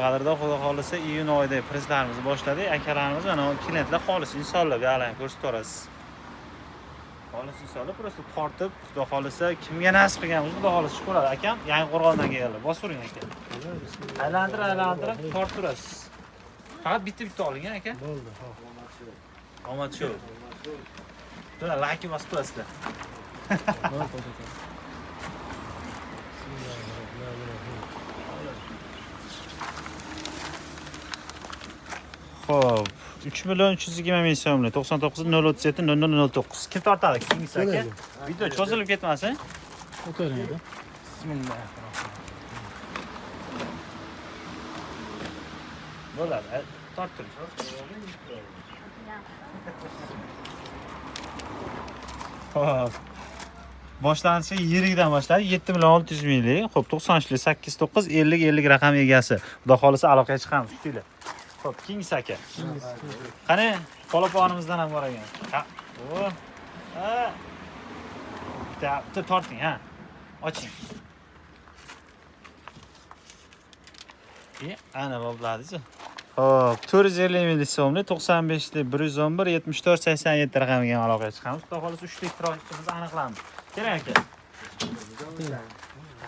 Qadrda xudo xolisa iyun oyida presslarimizni boshladik. Akalarimiz mana klientlar xolis insonlar buyoqlarni ko'rsatib turasiz. Xolis insonlar просто tortib, xudo xolisa kimga nasib qilganmiz, xudo xolisa ko'radi. Akam Yangiqo'rg'ondan kelganlar. Bosavering aka. Aylantirib tortib turasiz. Faqat bitta oling aka. Bo'ldi, Omad shu. Buni like bosib turasizlar. Xo'p, 3.320 ming so'mlik 99 037 0009. Kim tortadi? Kingiz aka. Video cho'zilib ketmasin. O'tiring aka. Bo'ladi. Torttiring. Xo'p. Boshlanishi yirikdan boshladi. 7 600 minglik. Xo'p, 93 89 50 50 raqam egasi. Xudo xolisa aloqaga chiqamiz. Kutinglar. Xo'p, Kingiz aka. Qani, polaponimizdan ham bor ekan. Ha. O. Ha. Bitta torting, ha. Oching. Ana bo'ladi-chi. Xo'p, 450 ming so'mlik 95 lik 111 74 87 raqamiga aloqaga chiqamiz. Xudo xolisa 3 lik tirojimizni aniqlamiz. Kerak aka.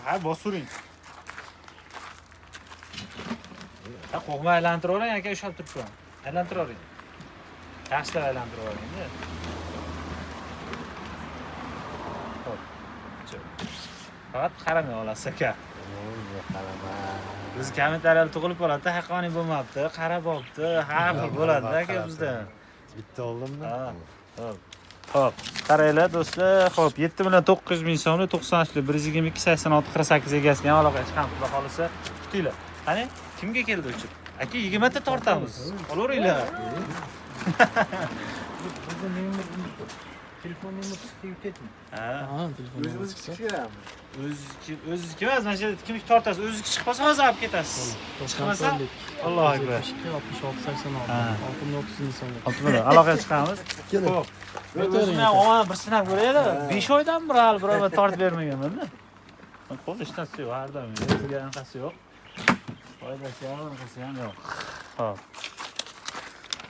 Ha, bosuring. Ha, qo'g'ma aylantiravering aka, ushlab turibman. Aylantiravering. Yaxshilab aylantiravering-da. Xo'p. Faqat qaramay olasiz aka. Biz kommentariyada tug'ilib qoladi, haqqoniy bo'lmabdi, qarab olibdi, har xil bo'ladi aka bizda. Bitta oldimmi? Ha. Xo'p, qaranglar do'stlar. Xo'p, 7 900 ming so'mlik 93 lik 122 86 48 egasiga aloqaga chiqamiz. Xudo xolisa kutinglar. Qani, kimga keldi uchib? Aka 20 ta tortamiz. Olaveringlar. Telefon numarasi chiqib ketdi. Ha, telefon O'zimiz chiqamiz. o'zingiz emas, mana shu kimga tortasiz, o'zingiz chiqmasa hozir olib ketasiz. Chiqmasa Allohu akbar. 66 86 630 ming so'm. Oltilar, aloqaga chiqamiz. Xo'p. O'zimni ham omon bir sinab ko'raylik. 5 oydan bir hali biror tortib bermaganman-da. Qo'l ishtasi yo'q, har doim. O'ziga anaqasi yo'q. Foydasi ham, anaqasi ham yo'q. Xo'p.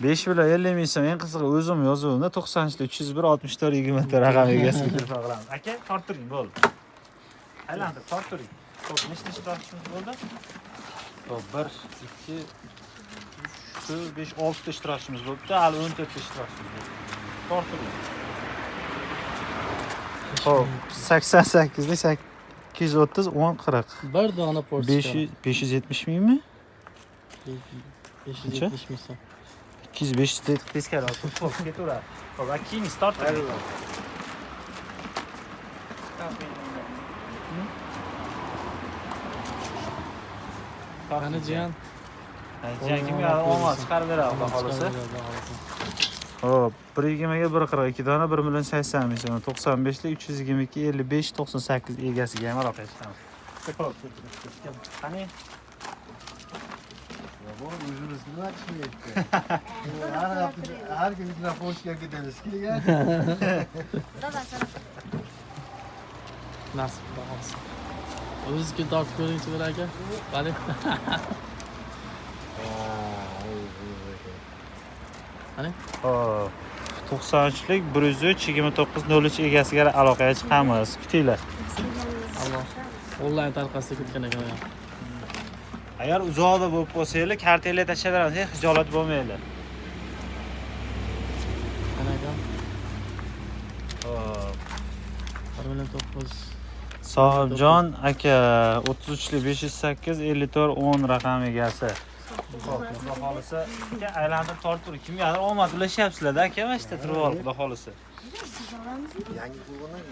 5.50 ming so'm, eng qizig'i o'zim yozuvimda 90 301 64 20 raqam egasiga telefon qilamiz. Aka, tortiring, bo'ldi. Aylantirib tortiring. Xo'p, nechta ishtirokchimiz bo'ldi? Xo'p, 1 2 3 4 5 6 ta ishtirokchimiz bo'libdi. Hali 14 ta ishtirokchimiz bo'ldi. Tortiring. Xo'p, 88 lik 830 10 40. Bir dona pochta. 570 mingmi? 570 ming so'm. 200 teskari olib qo'yib ketaveradi. Xo'p, keyin start qiling. Qani jiyan? Jiyan kimga omad chiqarib beradi, xudo xolisa. Xo'p, 120 ga 142 dona 1 80 ming so'm, 95 lik 322 55 98 egasiga ham aloqaga chiqamiz. Xo'p. Qani? O'zimiz nima tushunayapti? Har kuni bilan pochtaga ketamiz. Kelgan. Nasib bo'lsa. O'zingizga tortib ko'ring-chi bir aka. Bali. Qani? Xo'p. 93 lik 103 29 03 egasiga aloqaga chiqamiz. Kutinglar. Alloh. Onlayn tarqasa ketgan ekan. Agar uzoqda bo'lib qolsanglar, kartanglar tashlab berasiz, hijolat bo'lmanglar. Qani aka? Xo'p. 1.9 Sohibjon aka 33 lik 508 54 10 raqam egasi. Xo'p, xudo xolisa, aka aylantirib tortib turing. Kimgadir omad ulashyapsizlar-da, aka, mana shu turib olib, xudo xolisa. Yangiqo'rg'ondan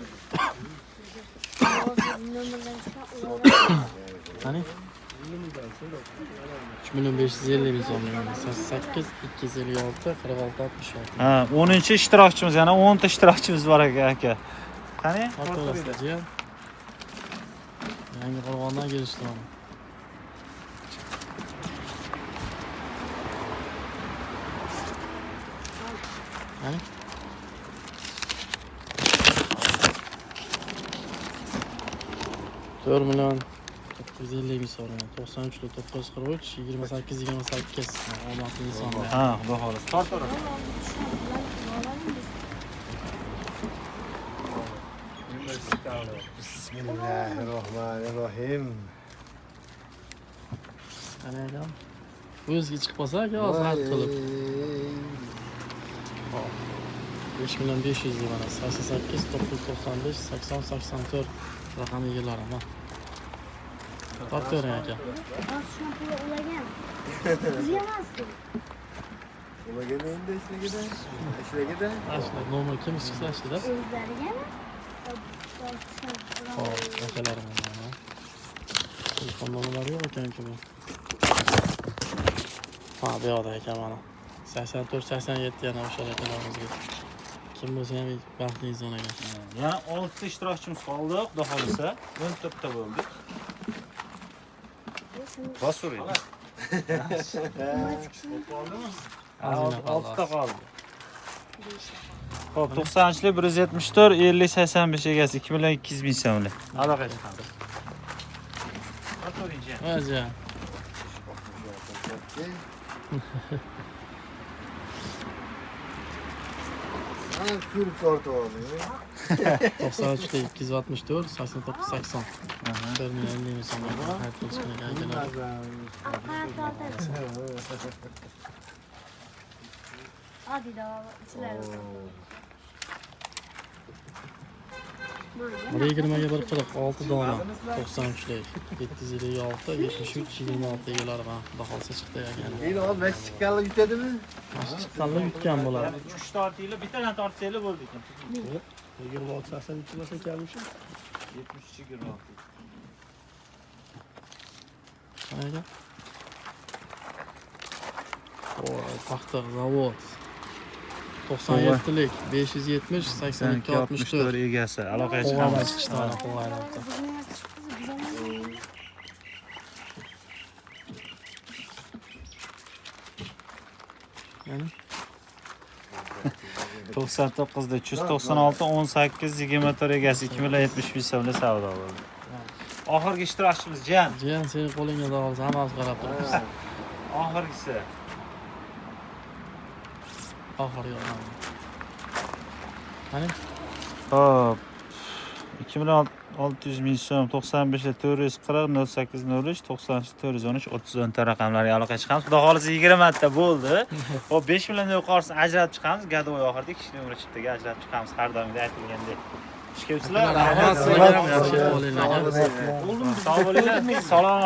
Qani? 3.550 ming so'm. 88 256 46 66. Ha, 10-ishtirokchimiz, yana 10 ta ishtirokchimiz bor aka. Qani? Tortib jiyan. Yangiqo'rg'ondan kelishdi. Qani? 4 million 150 ming so'rayman. 93 943 28 28. Omadli insonlar. Ha, xudo xohlasa. Tortaveramiz. Bismillahirrohmanirrohim. Qani akam? O'ziga chiqib qolsa aka, xizmat qilib. 5 million 500 deb mana 88 995 80 84 raqam egalari mana. Toptavering aka. Ularga endi ishlagida. Ishlagida. Ashla normal kim chiqsa ashla. Hop, akalarim mana. Telefon nomerlari yo'q ekan-ku bu. Ha, bu yoqda ekan mana. 84 87 yana o'sha akalarimizga. Kim bo'lsa ham baxtli inson ekan. Yana 6 ta ishtirokchimiz qoldi, xudo xohlasa. 14 ta bo'ldik. Bosuri. Ozgina 6 ta qoldi. qoldi. Xo'p, 90-lik 174 50 85 egasi 2 million 200 ming so'mlik. Aloqa chiqamiz. O'tiring. Aja. Ana ko'rib tortib oldim. 93 264 89 80. 1 million 50 ming so'mga xarid qilishgan akalar. Hadi daha içler. 120 ga 146 dona 93lik 756 73 26 egalari bor. Xudo xolsa chiqdi ekan. Endi hozir mash chiqqanlar yutadimi? Mana chiqqanlar yutgan bo'ladi. 3 tortinglar, bittadan tortsanglar bo'ldi ekan. 26 83 bo'lsa kelmishi. 73 26. Qanaqa? Voy, paxta zavod. 97lik 570 82 64 egasi. Aloqaga Qo'g'irma chiqamiz. chiqishdi mana qo'g'irma. Yani 99 da 396 18 24 egasi 2 million 70 ming so'mlik savdo bo'ldi. Oxirgi ishtirokchimiz Jan. jiyan sening qo'lingga dog'ilsa hammasi qarab turibmiz. Oxirgisi. Oxirgi odam. Qani? Hop. 2 million 600 ming so'm 95 440 08 03 90 413 30 ta raqamlarga aloqa chiqamiz. Xudo xolisa 20 ta bo'ldi. Hop 5 million yuqorisini ajratib chiqamiz. Gadovoy oxirida 2 numar chiptaga ajratib chiqamiz har doimgidek aytilgandek. Ishga Rahmat sizlarga. Yaxshi bo'linglar. Sog' bo'linglar. Salomat